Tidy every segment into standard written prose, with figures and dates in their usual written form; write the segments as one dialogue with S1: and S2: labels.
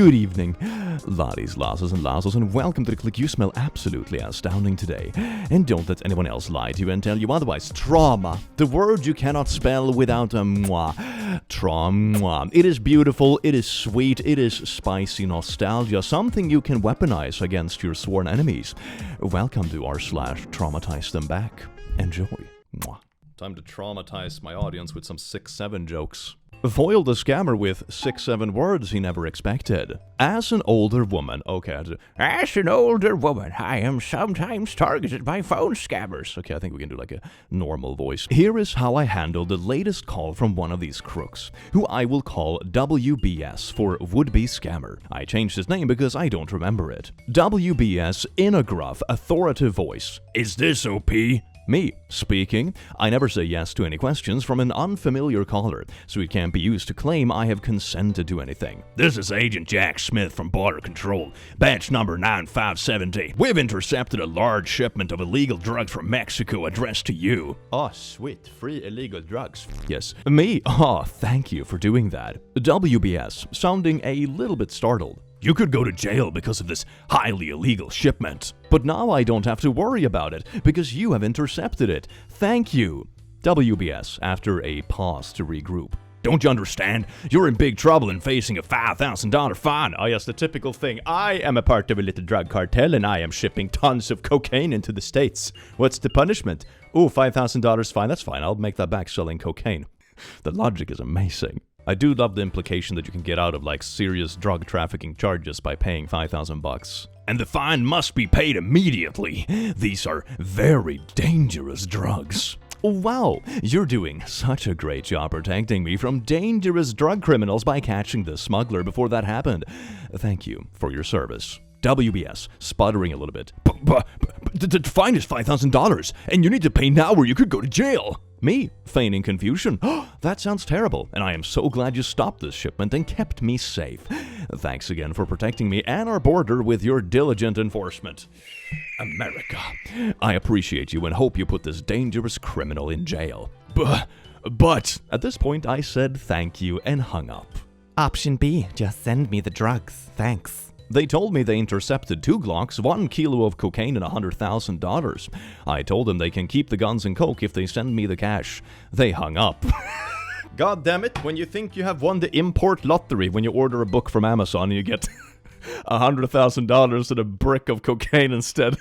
S1: Good evening, laddies, lasses, and lasses, and welcome to the click. You smell absolutely astounding today. And don't let anyone else lie to you and tell you otherwise. Trauma, the word you cannot spell without a mwah. Trauma. It is beautiful, it is sweet, it is spicy nostalgia, something you can weaponize against your sworn enemies. Welcome to r/TraumatizeThemBack. Enjoy. Mwah. Time to traumatize my audience with some 6-7 jokes. Foiled a scammer with 6-7 words he never expected. As an older woman, as an older woman, I am sometimes targeted by phone scammers. Okay, I think we can do like a normal voice. Here is how I handled the latest call from one of these crooks, who I will call WBS for would-be scammer. I changed his name because I don't remember it. WBS in a gruff, authoritative voice. Is this OP? Me, speaking. I never say yes to any questions from an unfamiliar caller, so it can't be used to claim I have consented to anything. This is Agent Jack Smith from Border Control, batch number 9570. We've intercepted a large shipment of illegal drugs from Mexico addressed to you. Oh, sweet. Free illegal drugs. Yes. Me? Oh, thank you for doing that. WBS, sounding a little bit startled. You could go to jail because of this highly illegal shipment. But now I don't have to worry about it, because you have intercepted it. Thank you. WBS, after a pause to regroup. Don't you understand? You're in big trouble and facing a $5,000 fine. Oh yes, the typical thing. I am a part of a little drug cartel and I am shipping tons of cocaine into the States. What's the punishment? Oh, $5,000 fine. That's fine. I'll make that back selling cocaine. The logic is amazing. I do love the implication that you can get out of like serious drug trafficking charges by paying $5,000. And the fine must be paid immediately. These are very dangerous drugs. Wow, you're doing such a great job protecting me from dangerous drug criminals by catching the smuggler before that happened. Thank you for your service. WBS, sputtering a little bit. But the fine is $5,000, and you need to pay now or you could go to jail. Me, feigning confusion. That sounds terrible, and I am so glad you stopped this shipment and kept me safe. Thanks again for protecting me and our border with your diligent enforcement. America, I appreciate you and hope you put this dangerous criminal in jail. But at this point I said thank you and hung up.
S2: Option B, just send me the drugs, thanks.
S1: They told me they intercepted 2 Glocks, 1 kilo of cocaine, and $100,000. I told them they can keep the guns and coke if they send me the cash. They hung up. God damn it, when you think you have won the import lottery when you order a book from Amazon and you get $100,000 and a brick of cocaine instead.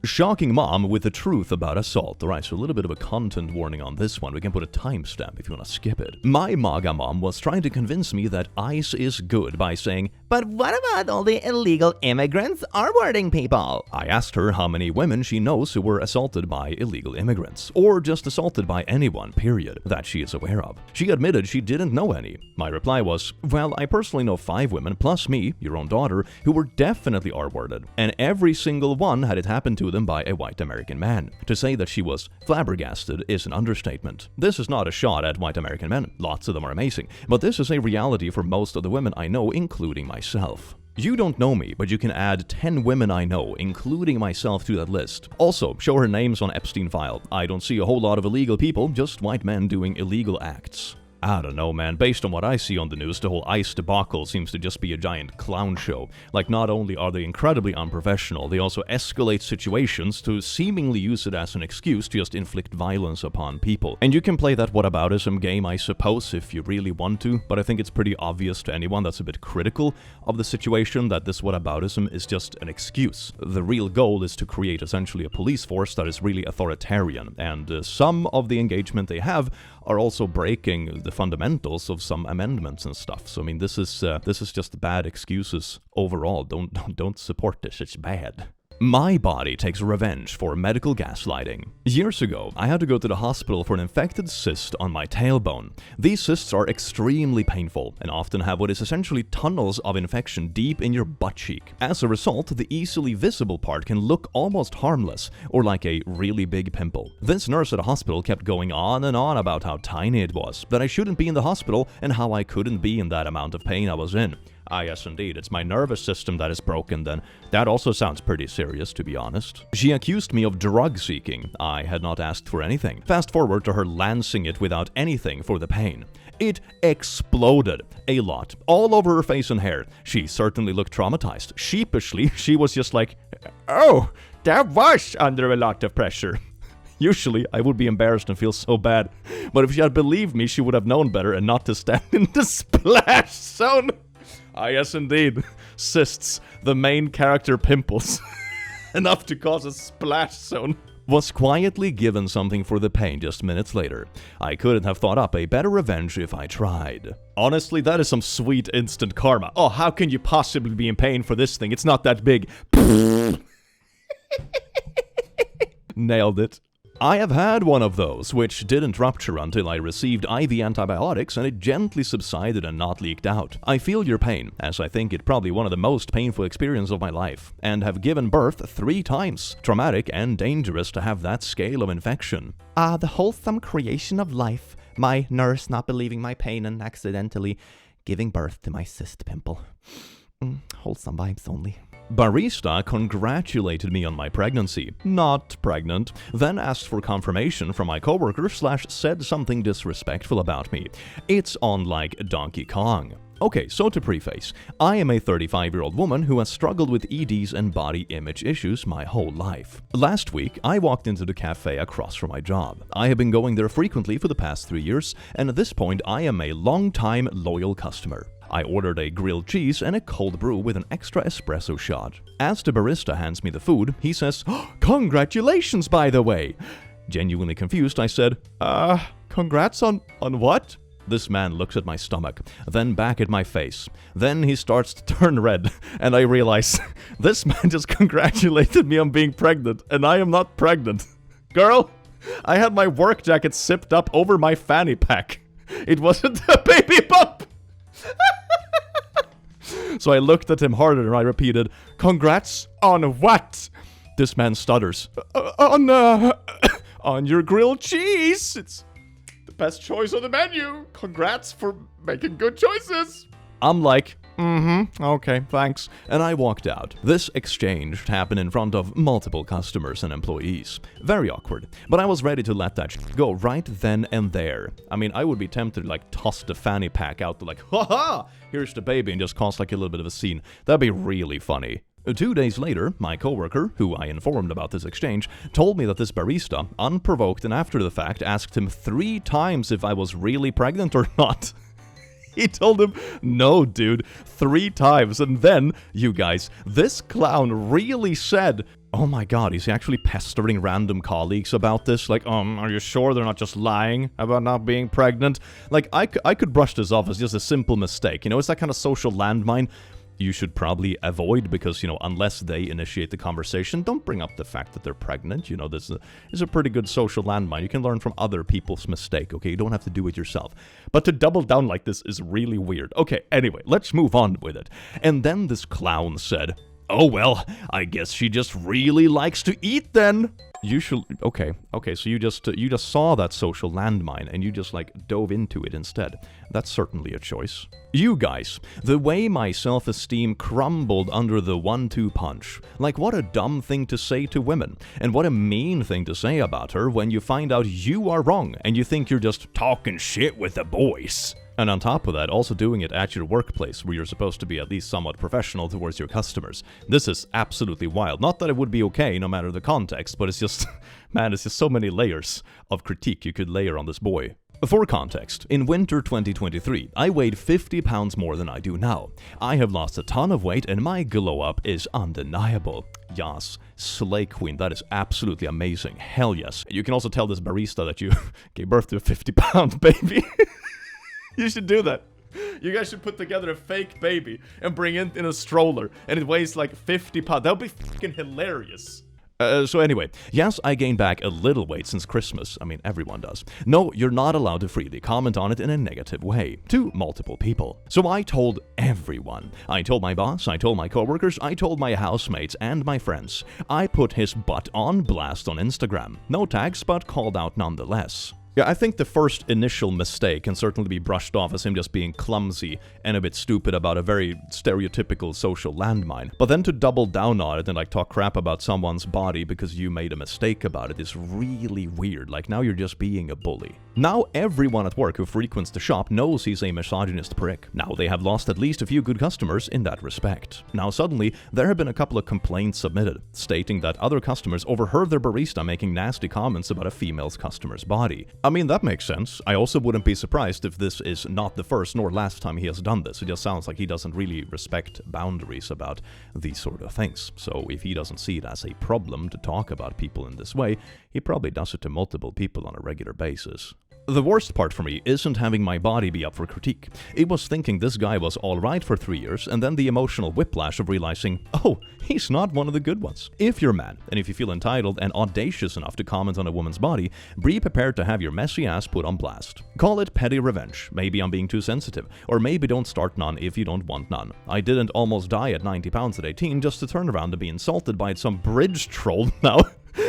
S1: Shocking mom with the truth about assault. Alright, so a little bit of a content warning on this one. We can put a timestamp if you want to skip it. My MAGA mom was trying to convince me that ICE is good by saying, but what about all the illegal immigrants onboarding people? I asked her how many women she knows who were assaulted by illegal immigrants, or just assaulted by anyone, period, that she is aware of. She admitted she didn't know any. My reply was, well, I personally know 5 women, plus me, your own daughter, who were definitely R-worded, and every single one had it happen to them by a white American man. To say that she was flabbergasted is an understatement. This is not a shot at white American men. Lots of them are amazing. But this is a reality for most of the women I know, including myself. You don't know me, but you can add 10 women I know, including myself, to that list. Also, show her names on Epstein file. I don't see a whole lot of illegal people, just white men doing illegal acts. I don't know, man. Based on what I see on the news, the whole ICE debacle seems to just be a giant clown show. Like, not only are they incredibly unprofessional, they also escalate situations to seemingly use it as an excuse to just inflict violence upon people. And you can play that whataboutism game, I suppose, if you really want to, but I think it's pretty obvious to anyone that's a bit critical of the situation that this whataboutism is just an excuse. The real goal is to create essentially a police force that is really authoritarian, and some of the engagement they have are also breaking the fundamentals of some amendments and stuff. So I mean, this is just bad excuses overall. Don't support this. It's bad. My body takes revenge for medical gaslighting. Years ago, I had to go to the hospital for an infected cyst on my tailbone. These cysts are extremely painful and often have what is essentially tunnels of infection deep in your butt cheek. As a result, the easily visible part can look almost harmless or like a really big pimple. This nurse at the hospital kept going on and on about how tiny it was, that I shouldn't be in the hospital, and how I couldn't be in that amount of pain I was in. Ah, yes, indeed. It's my nervous system that is broken then. That also sounds pretty serious, to be honest. She accused me of drug seeking. I had not asked for anything. Fast forward to her lancing it without anything for the pain. It exploded. A lot. All over her face and hair. She certainly looked traumatized. Sheepishly, she was just like, "Oh, that was under a lot of pressure." Usually, I would be embarrassed and feel so bad. But if she had believed me, she would have known better and not to stand in the splash zone. Ah, yes, indeed. Cysts, the main character pimples. Enough to cause a splash zone. Was quietly given something for the pain just minutes later. I couldn't have thought up a better revenge if I tried. Honestly, that is some sweet instant karma. Oh, how can you possibly be in pain for this thing? It's not that big. Nailed it. I have had one of those, which didn't rupture until I received IV antibiotics and it gently subsided and not leaked out. I feel your pain, as I think it probably one of the most painful experiences of my life, and have given birth 3 times. Traumatic and dangerous to have that scale of infection.
S2: The wholesome creation of life. My nurse not believing my pain and accidentally giving birth to my cyst pimple. Wholesome vibes only.
S1: Barista congratulated me on my pregnancy. Not pregnant. Then asked for confirmation from my coworker / said something disrespectful about me. It's on like Donkey Kong. Okay, so to preface, I am a 35-year-old woman who has struggled with EDs and body image issues my whole life. Last week, I walked into the cafe across from my job. I have been going there frequently for the past 3 years, and at this point, I am a long-time loyal customer. I ordered a grilled cheese and a cold brew with an extra espresso shot. As the barista hands me the food, he says, "Oh, congratulations, by the way." Genuinely confused, I said, congrats on what? This man looks at my stomach, then back at my face. Then he starts to turn red, and I realize, this man just congratulated me on being pregnant, and I am not pregnant. Girl, I had my work jacket zipped up over my fanny pack. It wasn't a baby bump. So I looked at him harder and I repeated, "Congrats on what?" This man stutters, on your grilled cheese. It's the best choice on the menu. Congrats for making good choices. I'm like, okay, thanks. And I walked out. This exchange happened in front of multiple customers and employees. Very awkward. But I was ready to let that go right then and there. I mean, I would be tempted to like toss the fanny pack out to like, ha, here's the baby, and just cause like a little bit of a scene. That'd be really funny. 2 days later, my coworker, who I informed about this exchange, told me that this barista, unprovoked and after the fact, asked him 3 times if I was really pregnant or not. He told him, "No, dude," 3 times. And then, you guys, this clown really said, "Oh my god, he's actually pestering random colleagues about this. Like, are you sure they're not just lying about not being pregnant?" Like, I could brush this off as just a simple mistake. You know, it's that kind of social landmine you should probably avoid because, you know, unless they initiate the conversation, don't bring up the fact that they're pregnant. You know, this is a pretty good social landmine. You can learn from other people's mistake, okay? You don't have to do it yourself. But to double down like this is really weird. Okay, anyway, let's move on with it. And then this clown said, "Oh, well, I guess she just really likes to eat then." You should, okay, so you just saw that social landmine and you just like dove into it instead. That's certainly a choice. You guys, the way my self-esteem crumbled under the 1-2 punch. Like, what a dumb thing to say to women, and what a mean thing to say about her when you find out you are wrong and you think you're just talking shit with the boys. And on top of that, also doing it at your workplace, where you're supposed to be at least somewhat professional towards your customers. This is absolutely wild. Not that it would be okay, no matter the context, but it's just, man, it's just so many layers of critique you could layer on this boy. For context, in winter 2023, I weighed 50 pounds more than I do now. I have lost a ton of weight and my glow-up is undeniable. Yas, slay queen, that is absolutely amazing. Hell yes. You can also tell this barista that you gave birth to a 50-pound baby. You should do that. You guys should put together a fake baby and bring it in a stroller, and it weighs like 50 pounds. That would be fucking hilarious. So anyway, yes, I gained back a little weight since Christmas. I mean, everyone does. No, you're not allowed to freely comment on it in a negative way, to multiple people. So I told everyone. I told my boss, I told my coworkers, I told my housemates and my friends. I put his butt on blast on Instagram. No tags, but called out nonetheless. Yeah, I think the first initial mistake can certainly be brushed off as him just being clumsy and a bit stupid about a very stereotypical social landmine. But then to double down on it and like talk crap about someone's body because you made a mistake about it is really weird. Like, now you're just being a bully. Now everyone at work who frequents the shop knows he's a misogynist prick. Now they have lost at least a few good customers in that respect. Now suddenly, there have been a couple of complaints submitted, stating that other customers overheard their barista making nasty comments about a female customer's body. I mean, that makes sense. I also wouldn't be surprised if this is not the first nor last time he has done this. It just sounds like he doesn't really respect boundaries about these sort of things. So if he doesn't see it as a problem to talk about people in this way, he probably does it to multiple people on a regular basis. The worst part for me isn't having my body be up for critique. It was thinking this guy was alright for 3 years, and then the emotional whiplash of realizing, oh, he's not one of the good ones. If you're a man, and if you feel entitled and audacious enough to comment on a woman's body, be prepared to have your messy ass put on blast. Call it petty revenge, maybe I'm being too sensitive, or maybe don't start none if you don't want none. I didn't almost die at 90 pounds at 18 just to turn around and be insulted by some bridge troll now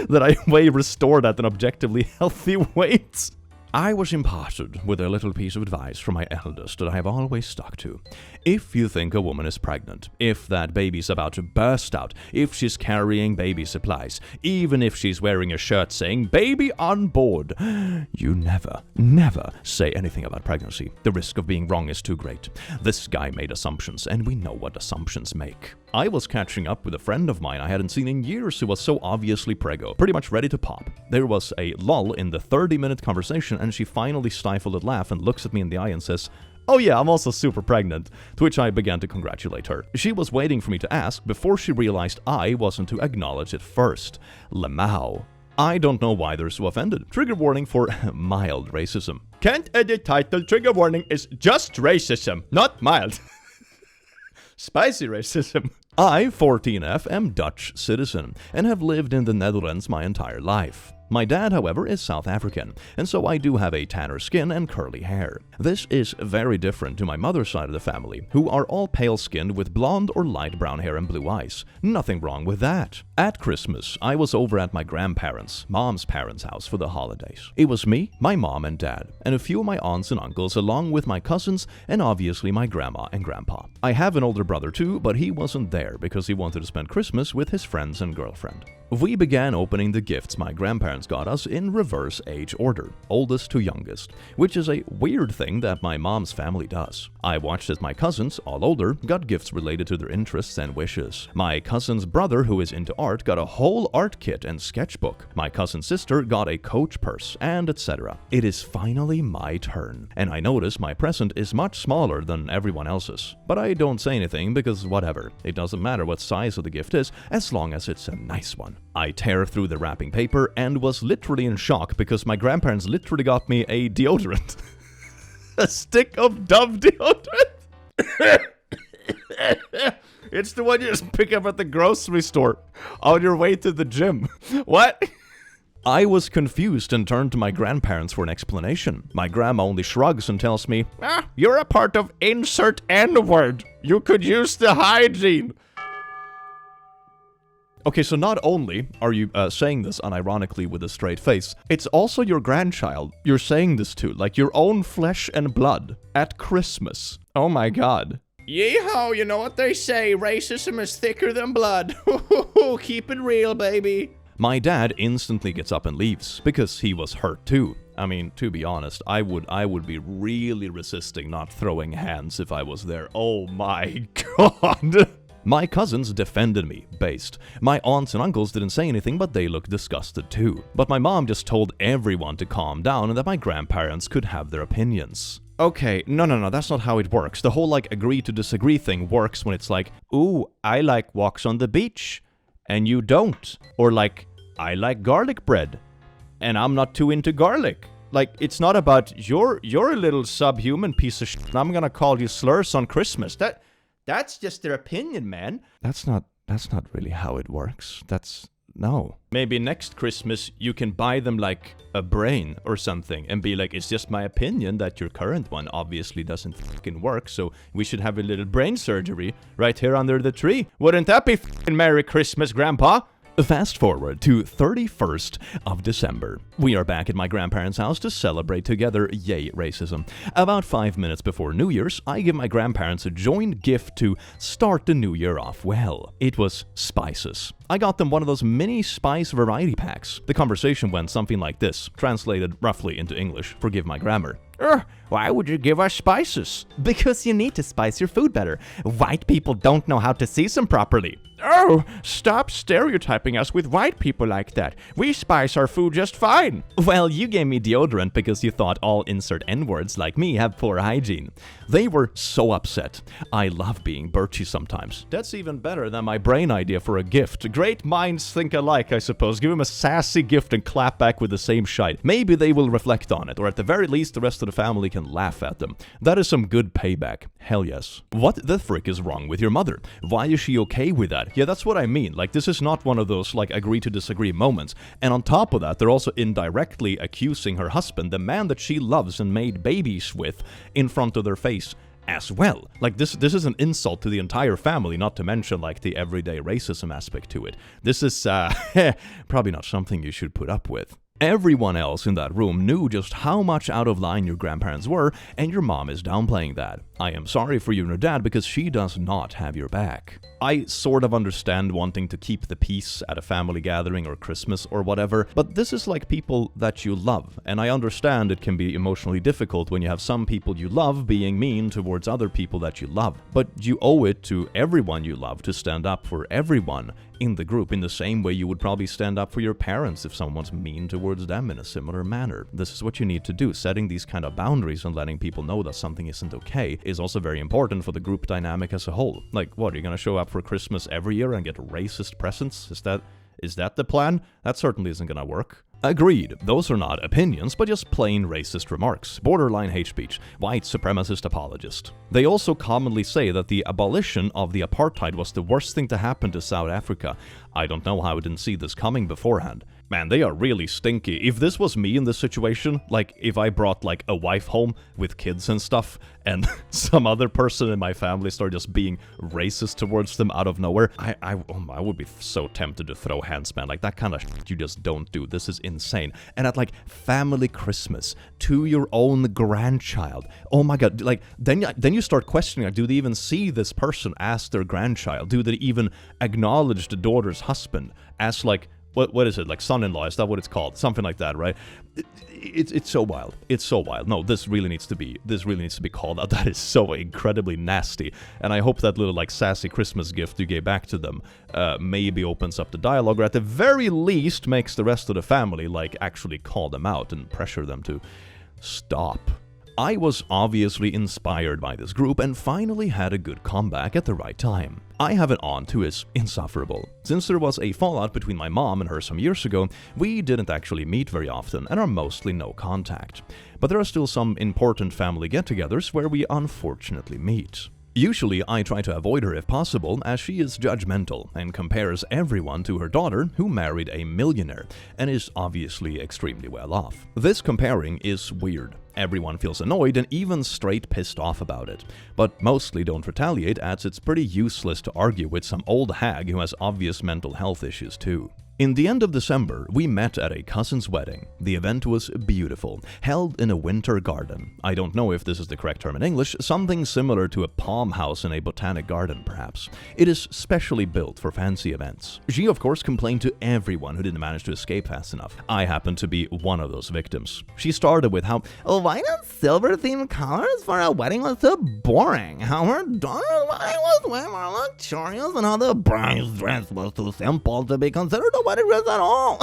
S1: that I weigh restored at an objectively healthy weight. I was imparted with a little piece of advice from my eldest that I have always stuck to. If you think a woman is pregnant, if that baby's about to burst out, if she's carrying baby supplies, even if she's wearing a shirt saying "baby on board," you never say anything about pregnancy. The risk of being wrong is too great. This guy made assumptions, and we know what assumptions make. I was catching up with a friend of mine I hadn't seen in years who was so obviously preggo, pretty much ready to pop. There was a lull in the 30-minute conversation, and she finally stifled a laugh and looks at me in the eye and says, "Oh yeah, I'm also super pregnant," to which I began to congratulate her. She was waiting for me to ask before she realized I wasn't to acknowledge it first. Lamau. I don't know why they're so offended. Trigger warning for mild racism. Can't edit title, trigger warning is just racism, not mild. Spicy racism. I, 14F, am Dutch citizen and have lived in the Netherlands my entire life. My dad, however, is South African, and so I do have a tanner skin and curly hair. This is very different to my mother's side of the family, who are all pale-skinned with blonde or light brown hair and blue eyes. Nothing wrong with that. At Christmas, I was over at my grandparents' mom's parents' house for the holidays. It was me, my mom and dad, and a few of my aunts and uncles along with my cousins and obviously my grandma and grandpa. I have an older brother too, but he wasn't there because he wanted to spend Christmas with his friends and girlfriend. We began opening the gifts my grandparents got us in reverse age order, oldest to youngest, which is a weird thing that my mom's family does. I watched as my cousins, all older, got gifts related to their interests and wishes. My cousin's brother, who is into art, got a whole art kit and sketchbook. My cousin's sister got a Coach purse, and etc. It is finally my turn, and I notice my present is much smaller than everyone else's. But I don't say anything because whatever, it doesn't matter what size of the gift is as long as it's a nice one. I tear through the wrapping paper and was literally in shock because my grandparents literally got me a deodorant. A stick of Dove deodorant. It's the one you just pick up at the grocery store on your way to the gym. What? I was confused and turned to my grandparents for an explanation. My grandma only shrugs and tells me, "You're a part of insert N-word. You could use the hygiene." Okay, so not only are you saying this unironically with a straight face, it's also your grandchild you're saying this to, like your own flesh and blood, at Christmas. Oh my god. Yeehaw, you know what they say, racism is thicker than blood. Keep it real, baby. My dad instantly gets up and leaves, because he was hurt too. I mean, to be honest, I would be really resisting not throwing hands if I was there. Oh my god. My cousins defended me, based. My aunts and uncles didn't say anything, but they looked disgusted too. But my mom just told everyone to calm down and that my grandparents could have their opinions. Okay, no, that's not how it works. The whole, like, agree to disagree thing works when it's like, ooh, I like walks on the beach, and you don't. Or like, I like garlic bread, and I'm not too into garlic. Like, it's not about, you're a little subhuman piece of shit, and I'm gonna call you slurs on Christmas. That's just their opinion, man. That's not really how it works. No. Maybe next Christmas you can buy them like a brain or something and be like, it's just my opinion that your current one obviously doesn't fucking work, so we should have a little brain surgery right here under the tree. Wouldn't that be fucking Merry Christmas, Grandpa? Fast forward to 31st of December. We are back at my grandparents' house to celebrate together, yay racism. About 5 minutes before New Year's, I give my grandparents a joint gift to start the new year off well. It was spices. I got them one of those mini spice variety packs. The conversation went something like this, translated roughly into English, forgive my grammar.
S2: Why would you give us spices? Because you need to spice your food better. White people don't know how to season properly.
S3: Oh, stop stereotyping us with white people like that. We spice our food just fine.
S1: Well, you gave me deodorant because you thought all insert N-words like me have poor hygiene. They were so upset. I love being birchy sometimes. That's even better than my brain idea for a gift. Great minds think alike, I suppose. Give them a sassy gift and clap back with the same shite. Maybe they will reflect on it, or at the very least the rest of the family can laugh at them. That is some good payback. Hell yes. What the frick is wrong with your mother? Why is she okay with that? Yeah, that's what I mean. Like, this is not one of those, like, agree to disagree moments. And on top of that, they're also indirectly accusing her husband, the man that she loves and made babies with, in front of their face as well. Like, this is an insult to the entire family, not to mention, like, the everyday racism aspect to it. This is, probably not something you should put up with. Everyone else in that room knew just how much out of line your grandparents were, and your mom is downplaying that. I am sorry for you and your dad because she does not have your back. I sort of understand wanting to keep the peace at a family gathering or Christmas or whatever, but this is like people that you love, and I understand it can be emotionally difficult when you have some people you love being mean towards other people that you love, but you owe it to everyone you love to stand up for everyone in the group in the same way you would probably stand up for your parents if someone's mean towards them in a similar manner. This is what you need to do. Setting these kind of boundaries and letting people know that something isn't okay is also very important for the group dynamic as a whole. Like, what, are you gonna show up for Christmas every year and get racist presents? Is that the plan? That certainly isn't gonna work. Agreed, those are not opinions, but just plain racist remarks, borderline hate speech, white supremacist apologist. They also commonly say that the abolition of the apartheid was the worst thing to happen to South Africa. I don't know how I didn't see this coming beforehand. Man, they are really stinky. If this was me in this situation, like if I brought like a wife home with kids and stuff, and some other person in my family started just being racist towards them out of nowhere, I would be so tempted to throw hands, man. Like, that kind of shit you just don't do. This is insane. And at like family Christmas to your own grandchild, oh my god, like then you start questioning, like, do they even see this person as their grandchild? Do they even acknowledge the daughter's husband as like, what is it, like son-in-law? Is that what it's called? Something like that, right? It's so wild. It's so wild. No, this really needs to be called out. That is so incredibly nasty. And I hope that little like sassy Christmas gift you gave back to them maybe opens up the dialogue, or at the very least makes the rest of the family like actually call them out and pressure them to stop. I was obviously inspired by this group and finally had a good comeback at the right time. I have an aunt who is insufferable. Since there was a fallout between my mom and her some years ago, we didn't actually meet very often and are mostly no contact. But there are still some important family get-togethers where we unfortunately meet. Usually, I try to avoid her if possible, as she is judgmental and compares everyone to her daughter, who married a millionaire and is obviously extremely well off. This comparing is weird. Everyone feels annoyed and even straight pissed off about it, but mostly don't retaliate, as it's pretty useless to argue with some old hag who has obvious mental health issues too. In the end of December, we met at a cousin's wedding. The event was beautiful, held in a winter garden. I don't know if this is the correct term in English, something similar to a palm house in a botanic garden, perhaps. It is specially built for fancy events. She, of course, complained to everyone who didn't manage to escape fast enough. I happened to be one of those victims. She started with how,
S2: white and silver-themed colors for a wedding was so boring, how her daughter's wedding was way more luxurious, and how the bride's dress was too simple to be considered a wedding dress at all.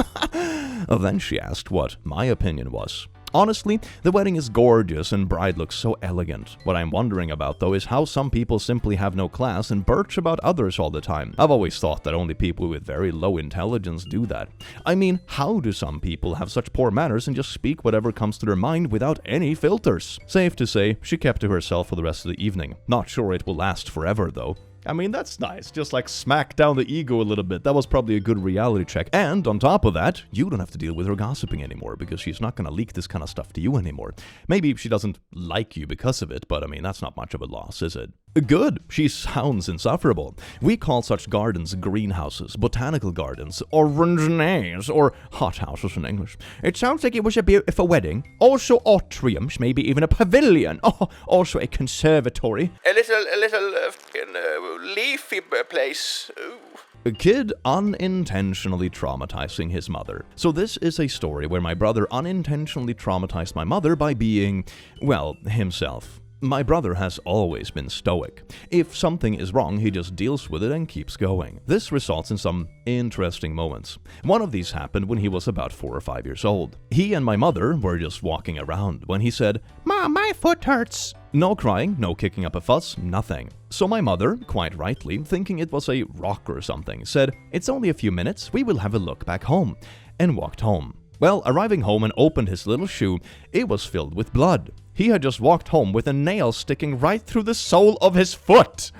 S1: Then she asked what my opinion was. Honestly, the wedding is gorgeous and bride looks so elegant. What I'm wondering about, though, is how some people simply have no class and birch about others all the time. I've always thought that only people with very low intelligence do that. I mean, how do some people have such poor manners and just speak whatever comes to their mind without any filters? Safe to say, she kept to herself for the rest of the evening. Not sure it will last forever, though. I mean, that's nice. Just like smack down the ego a little bit. That was probably a good reality check. And on top of that, you don't have to deal with her gossiping anymore because she's not going to leak this kind of stuff to you anymore. Maybe she doesn't like you because of it, but I mean, that's not much of a loss, is it? Good. She sounds insufferable. We call such gardens greenhouses, botanical gardens, orangeries, or hothouses in English. It sounds like it was a beautiful wedding. Also atriums, maybe even a pavilion. Oh, also a conservatory.
S3: A little leafy place. Ooh.
S1: A kid unintentionally traumatizing his mother. So this is a story where my brother unintentionally traumatized my mother by being, well, himself. My brother has always been stoic. If something is wrong, he just deals with it and keeps going. This results in some interesting moments. One of these happened when he was about 4 or 5 years old. He and my mother were just walking around when he said, "Mom, my foot hurts." No crying, no kicking up a fuss, nothing. So my mother, quite rightly, thinking it was a rock or something, said, "It's only a few minutes, we will have a look back home," and walked home. Well, arriving home and opened his little shoe, it was filled with blood. He had just walked home with a nail sticking right through the sole of his foot.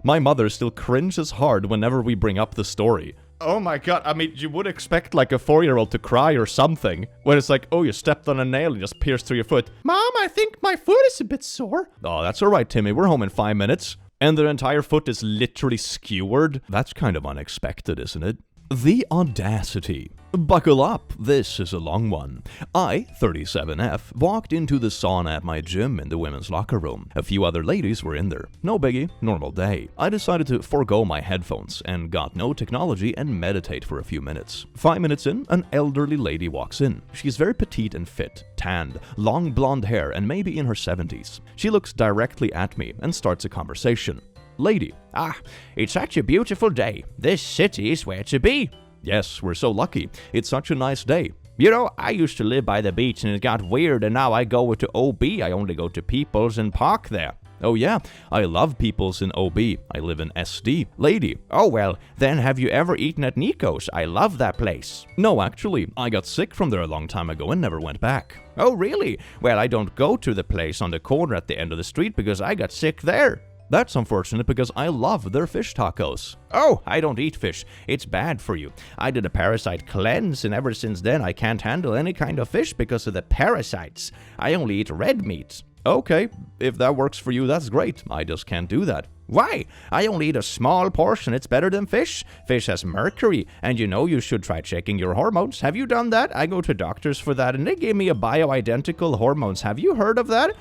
S1: My mother still cringes hard whenever we bring up the story.
S3: Oh my god, I mean, you would expect like a 4-year-old to cry or something. When it's like, oh, you stepped on a nail and just pierced through your foot. Mom, I think my foot is a bit sore.
S1: Oh, that's alright, Timmy, we're home in 5 minutes. And their entire foot is literally skewered. That's kind of unexpected, isn't it? The audacity. Buckle up, this is a long one. I, 37F, walked into the sauna at my gym in the women's locker room. A few other ladies were in there. No biggie, normal day. I decided to forego my headphones and got no technology and meditate for a few minutes. 5 minutes in, an elderly lady walks in. She's very petite and fit, tanned, long blonde hair, and maybe in her 70s. She looks directly at me and starts a conversation. Lady:
S3: "Ah, it's such a beautiful day. This city is where to be."
S1: "Yes, we're so lucky. It's such a nice day."
S3: "You know, I used to live by the beach and it got weird and now I go to OB. I only go to People's and park there."
S1: "Oh yeah, I love People's in OB. I live in SD."
S3: Lady: "Oh well, then have you ever eaten at Nico's? I love that place."
S1: "No, actually, I got sick from there a long time ago and never went back."
S3: "Oh really? Well, I don't go to the place on the corner at the end of the street because I got sick there."
S1: "That's unfortunate because I love their fish tacos."
S3: "Oh, I don't eat fish. It's bad for you. I did a parasite cleanse and ever since then I can't handle any kind of fish because of the parasites. I only eat red meat."
S1: "Okay, if that works for you, that's great. I just can't do that."
S3: "Why? I only eat a small portion. It's better than fish. Fish has mercury, and you know you should try checking your hormones. Have you done that? I go to doctors for that, and they gave me a bioidentical hormones. Have you heard of that?"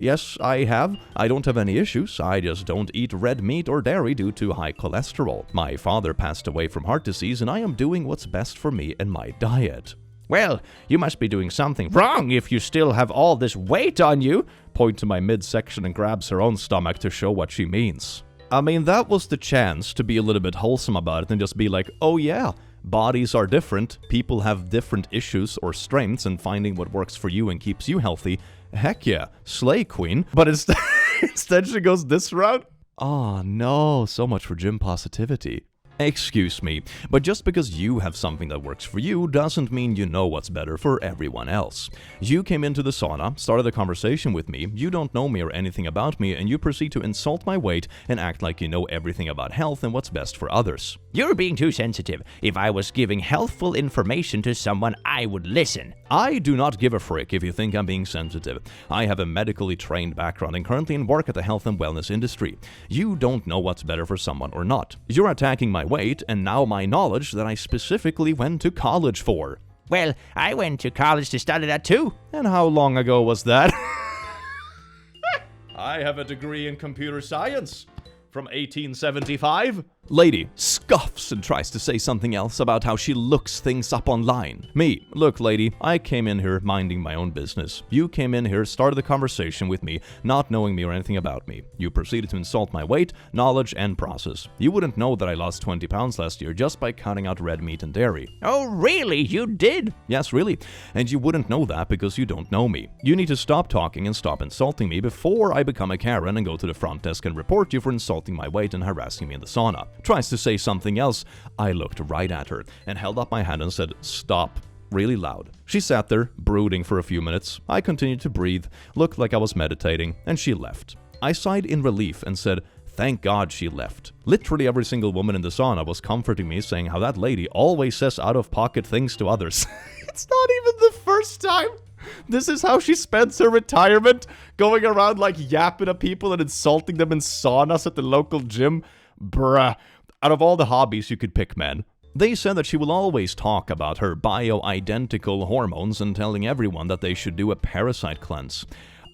S1: "Yes, I have. I don't have any issues. I just don't eat red meat or dairy due to high cholesterol. My father passed away from heart disease, and I am doing what's best for me and my diet."
S3: "Well, you must be doing something wrong if you still have all this weight on you."
S1: Point to my midsection and grabs her own stomach to show what she means. I mean, that was the chance to be a little bit wholesome about it and just be like, oh yeah, bodies are different, people have different issues or strengths, and finding what works for you and keeps you healthy. Heck yeah, slay queen. But instead she goes this route? Oh no, so much for gym positivity. Excuse me, but just because you have something that works for you doesn't mean you know what's better for everyone else. You came into the sauna, started a conversation with me, you don't know me or anything about me, and you proceed to insult my weight and act like you know everything about health and what's best for others.
S3: "You're being too sensitive. If I was giving healthful information to someone, I would listen."
S1: I do not give a frick if you think I'm being sensitive. I have a medically trained background and currently work at the health and wellness industry. You don't know what's better for someone or not. You're attacking my weight and now my knowledge that I specifically went to college for.
S3: "Well, I went to college to study that too."
S1: "And how long ago was that?" "I have a degree in computer science from 1875. Lady scoffs and tries to say something else about how she looks things up online. Me: "Look, lady, I came in here minding my own business. You came in here, started the conversation with me, not knowing me or anything about me. You proceeded to insult my weight, knowledge, and process. You wouldn't know that I lost 20 pounds last year just by cutting out red meat and dairy."
S3: "Oh, really? You did?"
S1: "Yes, really. And you wouldn't know that because you don't know me. You need to stop talking and stop insulting me before I become a Karen and go to the front desk and report you for insulting my weight and harassing me in the sauna." Tries to say something else. I looked right at her and held up my hand and said, "Stop," really loud. She sat there, brooding for a few minutes. I continued to breathe, looked like I was meditating, and she left. I sighed in relief and said, Thank God she left. Literally every single woman in the sauna was comforting me, saying how that lady always says out-of-pocket things to others. It's not even the first time. This is how she spends her retirement, going around like yapping at people and insulting them in saunas at the local gym. Bruh. Out of all the hobbies you could pick, man. They said that she will always talk about her bio-identical hormones and telling everyone that they should do a parasite cleanse.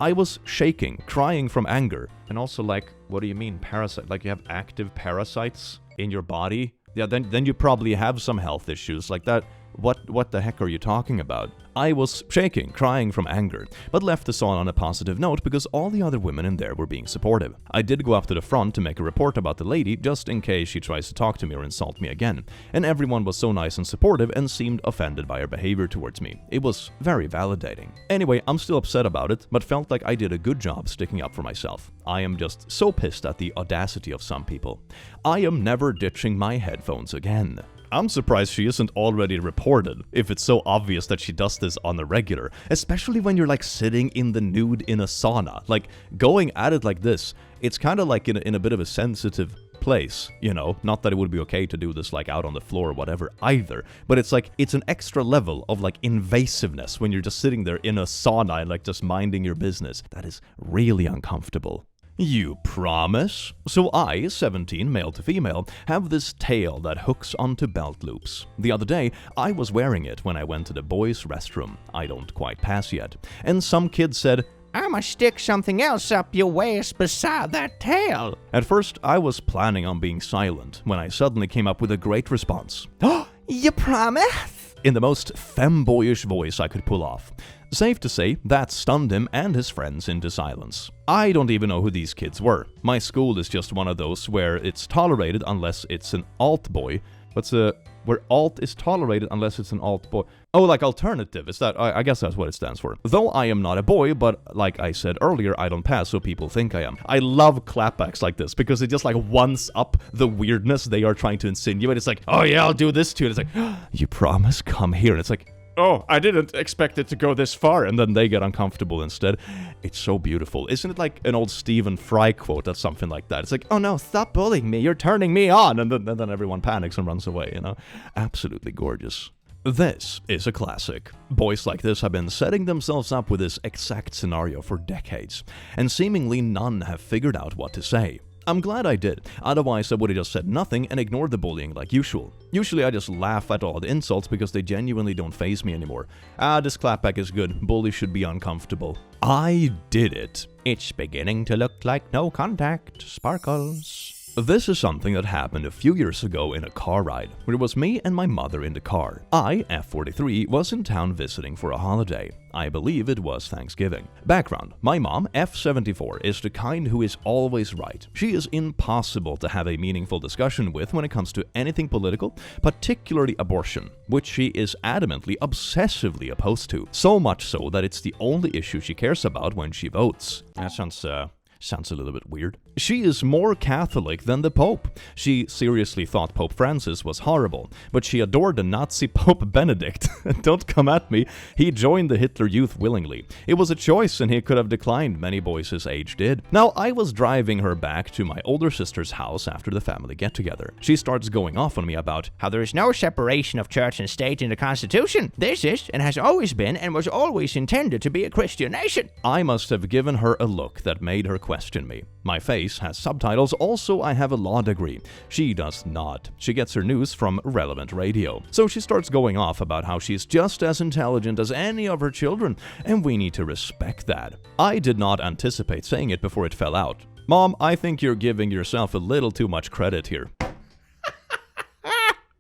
S1: I was shaking, crying from anger. And also like, what do you mean parasite? Like you have active parasites in your body? Yeah, then you probably have some health issues like that. What the heck are you talking about? I was shaking, crying from anger, but left the sauna on a positive note because all the other women in there were being supportive. I did go up to the front to make a report about the lady, just in case she tries to talk to me or insult me again, and everyone was so nice and supportive and seemed offended by her behavior towards me. It was very validating. Anyway, I'm still upset about it, but felt like I did a good job sticking up for myself. I am just so pissed at the audacity of some people. I am never ditching my headphones again. I'm surprised she isn't already reported, if it's so obvious that she does this on the regular, especially when you're like sitting in the nude in a sauna. Like, going at it like this, it's kind of like in a bit of a sensitive place, you know? Not that it would be okay to do this like out on the floor or whatever either, but it's like, it's an extra level of like invasiveness when you're just sitting there in a sauna and like just minding your business. That is really uncomfortable. You promise? So I, 17, male to female, have this tail that hooks onto belt loops. The other day, I was wearing it when I went to the boys' restroom. I don't quite pass yet. And some kid said,
S3: I'ma stick something else up your waist beside that tail.
S1: At first, I was planning on being silent when I suddenly came up with a great response.
S2: You promise?
S1: In the most femboyish voice I could pull off. Safe to say, that stunned him and his friends into silence. I don't even know who these kids were. My school is just one of those where it's tolerated unless it's an alt boy. Where alt is tolerated unless it's an alt boy. Oh, like alternative. Is that? I guess that's what it stands for. Though I am not a boy, but like I said earlier, I don't pass, so people think I am. I love clapbacks like this because it just like ones up the weirdness they are trying to insinuate. It's like, oh yeah, I'll do this too. And it's like, you promise? Come here. And it's like, oh, I didn't expect it to go this far, and then they get uncomfortable instead. It's so beautiful. Isn't it like an old Stephen Fry quote or something like that? It's like, oh no, stop bullying me, you're turning me on, and then everyone panics and runs away, you know? Absolutely gorgeous. This is a classic. Boys like this have been setting themselves up with this exact scenario for decades, and seemingly none have figured out what to say. I'm glad I did, otherwise I would have just said nothing and ignored the bullying like usual. Usually I just laugh at all the insults because they genuinely don't faze me anymore. This clapback is good, bullies should be uncomfortable. I did it. It's beginning to look like no contact sparkles. This is something that happened a few years ago in a car ride, where it was me and my mother in the car. I, F43, was in town visiting for a holiday. I believe it was Thanksgiving. Background: my mom, F74, is the kind who is always right. She is impossible to have a meaningful discussion with when it comes to anything political, particularly abortion, which she is adamantly, obsessively opposed to. So much so that it's the only issue she cares about when she votes. That sounds a little bit weird. She is more Catholic than the Pope. She seriously thought Pope Francis was horrible, but she adored the Nazi Pope Benedict. Don't come at me, he joined the Hitler Youth willingly. It was a choice and he could have declined, many boys his age did. Now, I was driving her back to my older sister's house after the family get-together. She starts going off on me about how there is no separation of church and state in the Constitution. This is, and has always been, and was always intended to be a Christian nation. I must have given her a look that made her question me. My face has subtitles, also I have a law degree. She does not. She gets her news from relevant radio. So she starts going off about how she's just as intelligent as any of her children, and we need to respect that. I did not anticipate saying it before it fell out. Mom, I think you're giving yourself a little too much credit here.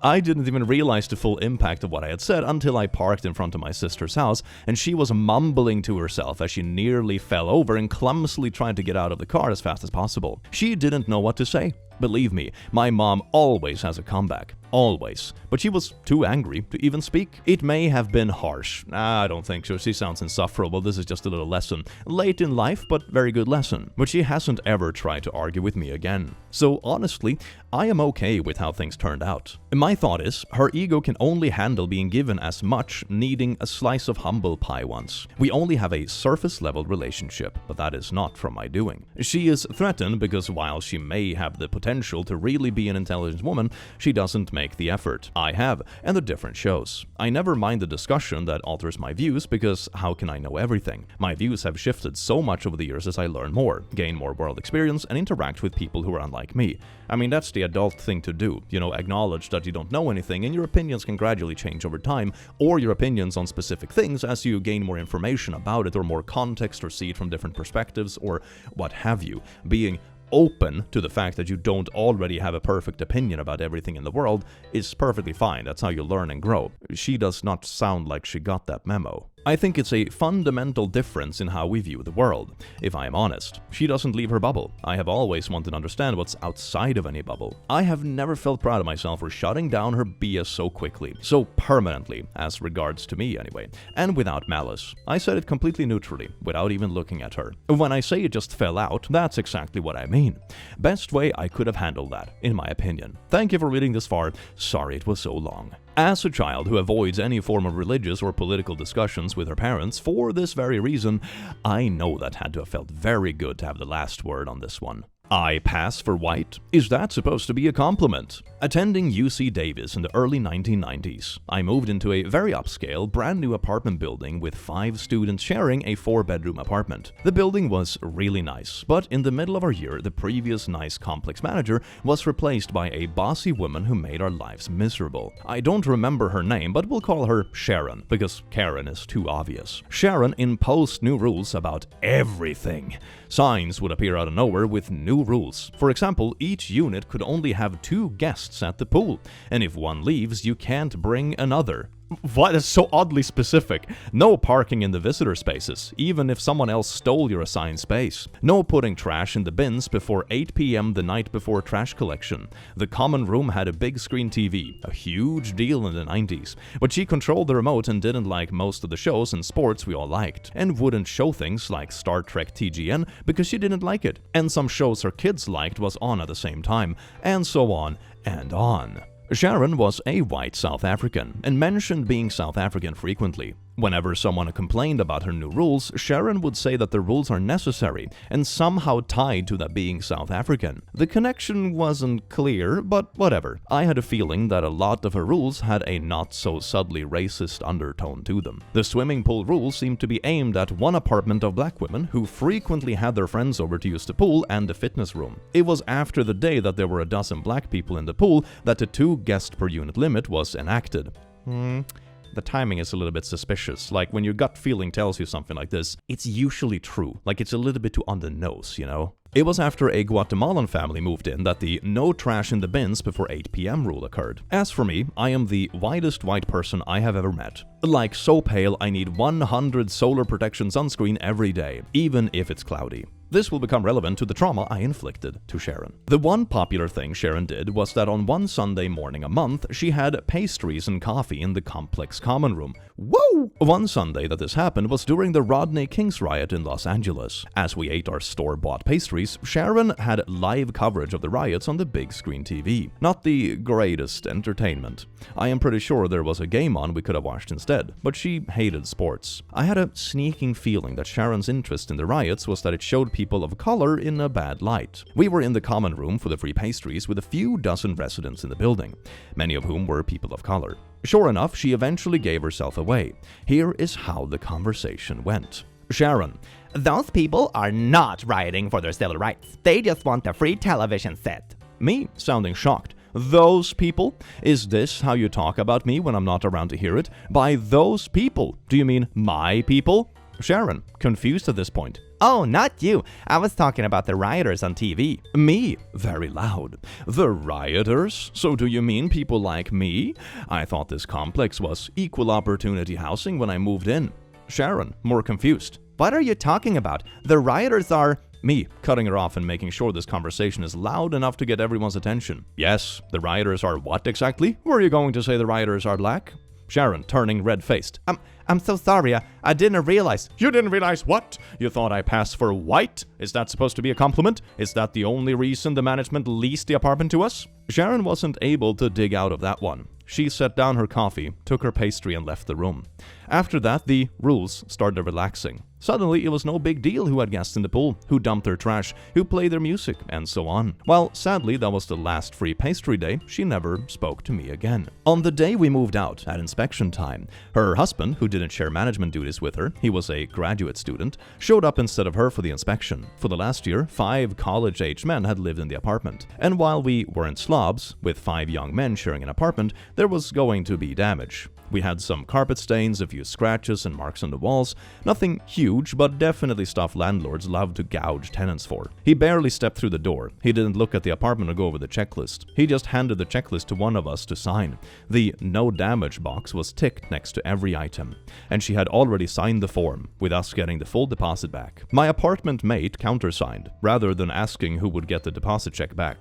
S1: I didn't even realize the full impact of what I had said until I parked in front of my sister's house, and she was mumbling to herself as she nearly fell over and clumsily tried to get out of the car as fast as possible. She didn't know what to say. Believe me, my mom always has a comeback. Always. But she was too angry to even speak. It may have been harsh. I don't think so. She sounds insufferable. This is just a little lesson. Late in life, but very good lesson. But she hasn't ever tried to argue with me again. So honestly, I am okay with how things turned out. My thought is, her ego can only handle being given as much, needing a slice of humble pie once. We only have a surface-level relationship, but that is not from my doing. She is threatened because while she may have the potential to really be an intelligent woman, she doesn't make the effort. I have, and the difference shows. I never mind the discussion that alters my views because how can I know everything? My views have shifted so much over the years as I learn more, gain more world experience, and interact with people who are unlike me. I mean, that's the adult thing to do. Acknowledge that you don't know anything and your opinions can gradually change over time, or your opinions on specific things as you gain more information about it or more context or see it from different perspectives or what have you. Being open to the fact that you don't already have a perfect opinion about everything in the world is perfectly fine. That's how you learn and grow. She does not sound like she got that memo. I think it's a fundamental difference in how we view the world. If I am honest, she doesn't leave her bubble. I have always wanted to understand what's outside of any bubble. I have never felt proud of myself for shutting down her BS so quickly, so permanently, as regards to me anyway, and without malice. I said it completely neutrally, without even looking at her. When I say it just fell out, that's exactly what I mean. Best way I could have handled that, in my opinion. Thank you for reading this far. Sorry it was so long. As a child who avoids any form of religious or political discussions with her parents for this very reason, I know that had to have felt very good to have the last word on this one. I pass for white? Is that supposed to be a compliment? Attending UC Davis in the early 1990s, I moved into a very upscale, brand new apartment building with 5 students sharing a 4-bedroom apartment. The building was really nice, but in the middle of our year, the previous nice complex manager was replaced by a bossy woman who made our lives miserable. I don't remember her name, but we'll call her Sharon, because Karen is too obvious. Sharon imposed new rules about everything. Signs would appear out of nowhere with new rules. For example, each unit could only have 2 guests at the pool, and if one leaves, you can't bring another. What is so oddly specific? No parking in the visitor spaces, even if someone else stole your assigned space. No putting trash in the bins before 8 p.m. the night before trash collection. The common room had a big screen TV, a huge deal in the 90s, but she controlled the remote and didn't like most of the shows and sports we all liked, and wouldn't show things like Star Trek TGN because she didn't like it, and some shows her kids liked was on at the same time, and so on and on. Sharon was a white South African and mentioned being South African frequently. Whenever someone complained about her new rules, Sharon would say that the rules are necessary and somehow tied to that being South African. The connection wasn't clear, but whatever. I had a feeling that a lot of her rules had a not-so-subtly racist undertone to them. The swimming pool rules seemed to be aimed at one apartment of black women who frequently had their friends over to use the pool and the fitness room. It was after the day that there were a dozen black people in the pool that the 2 guests per unit limit was enacted. The timing is a little bit suspicious. Like, when your gut feeling tells you something like this, it's usually true. Like, it's a little bit too on the nose, you know? It was after a Guatemalan family moved in that the no trash in the bins before 8 p.m. rule occurred. As for me, I am the whitest white person I have ever met. Like, so pale I need 100 solar protection sunscreen every day, even if it's cloudy. This will become relevant to the trauma I inflicted to Sharon. The one popular thing Sharon did was that on one Sunday morning a month, she had pastries and coffee in the complex common room. Whoa! One Sunday that this happened was during the Rodney King's riot in Los Angeles. As we ate our store-bought pastries, Sharon had live coverage of the riots on the big screen TV. Not the greatest entertainment. I am pretty sure there was a game on we could have watched instead, but she hated sports. I had a sneaking feeling that Sharon's interest in the riots was that it showed people of color in a bad light. We were in the common room for the free pastries with a few dozen residents in the building, many of whom were people of color. Sure enough, she eventually gave herself away. Here is how the conversation went. Sharon:
S2: Those people are not rioting for their civil rights. They just want a free television set.
S1: Me, sounding shocked. Those people? Is this how you talk about me when I'm not around to hear it? By those people, do you mean my people? Sharon, confused at this point.
S2: Oh, not you. I was talking about the rioters on TV.
S1: Me, very loud. The rioters? So do you mean people like me? I thought this complex was equal opportunity housing when I moved in. Sharon, more confused.
S2: What are you talking about? The rioters are
S1: Me cutting her off and making sure this conversation is loud enough to get everyone's attention. Yes, the rioters are what exactly? Were you going to say the rioters are black? Sharon turning red-faced.
S3: I'm so sorry, I didn't realize.
S1: You didn't realize what? You thought I passed for white? Is that supposed to be a compliment? Is that the only reason the management leased the apartment to us? Sharon wasn't able to dig out of that one. She set down her coffee, took her pastry and left the room. After that, the rules started relaxing. Suddenly, it was no big deal who had guests in the pool, who dumped their trash, who played their music, and so on. While sadly that was the last free pastry day, she never spoke to me again. On the day we moved out, at inspection time, her husband, who didn't share management duties with her, he was a graduate student, showed up instead of her for the inspection. For the last year, 5 college-aged men had lived in the apartment. And while we weren't slobs, with 5 young men sharing an apartment, there was going to be damage. We had some carpet stains, a few scratches and marks on the walls. Nothing huge, but definitely stuff landlords love to gouge tenants for. He barely stepped through the door. He didn't look at the apartment or go over the checklist. He just handed the checklist to one of us to sign. The no damage box was ticked next to every item, and she had already signed the form, with us getting the full deposit back. My apartment mate countersigned, rather than asking who would get the deposit check back.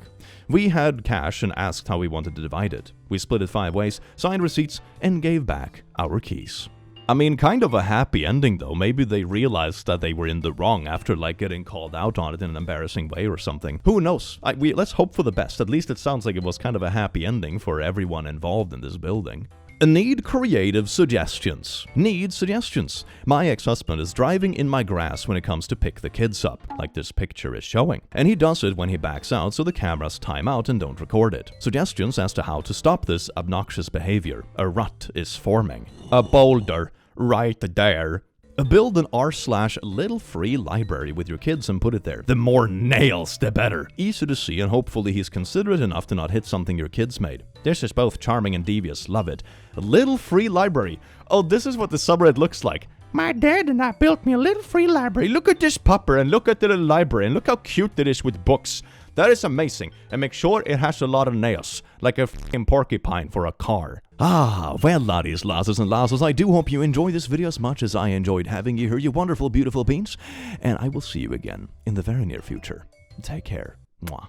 S1: We had cash and asked how we wanted to divide it. We split it 5 ways, signed receipts, and gave back our keys. I mean, kind of a happy ending though. Maybe they realized that they were in the wrong after getting called out on it in an embarrassing way or something. Who knows? Let's hope for the best. At least it sounds like it was kind of a happy ending for everyone involved in this building. Need creative suggestions. Need suggestions. My ex-husband is driving in my grass when it comes to pick the kids up, like this picture is showing. And he does it when he backs out so the cameras time out and don't record it. Suggestions as to how to stop this obnoxious behavior. A rut is forming. A boulder right there. Build an r/little free library with your kids and put it there. The more nails, the better. Easy to see, and hopefully he's considerate enough to not hit something your kids made. This is both charming and devious. Love it. A little free library. Oh, this is what the subreddit looks like. My dad and I built me a little free library. Look at this pupper and look at the little library and look how cute it is with books. That is amazing. And make sure it has a lot of nails, like a f***ing porcupine for a car. Ah, well, laddies, lasses, and lasses, I do hope you enjoyed this video as much as I enjoyed having you here, you wonderful, beautiful beings. And I will see you again in the very near future. Take care. Mwah.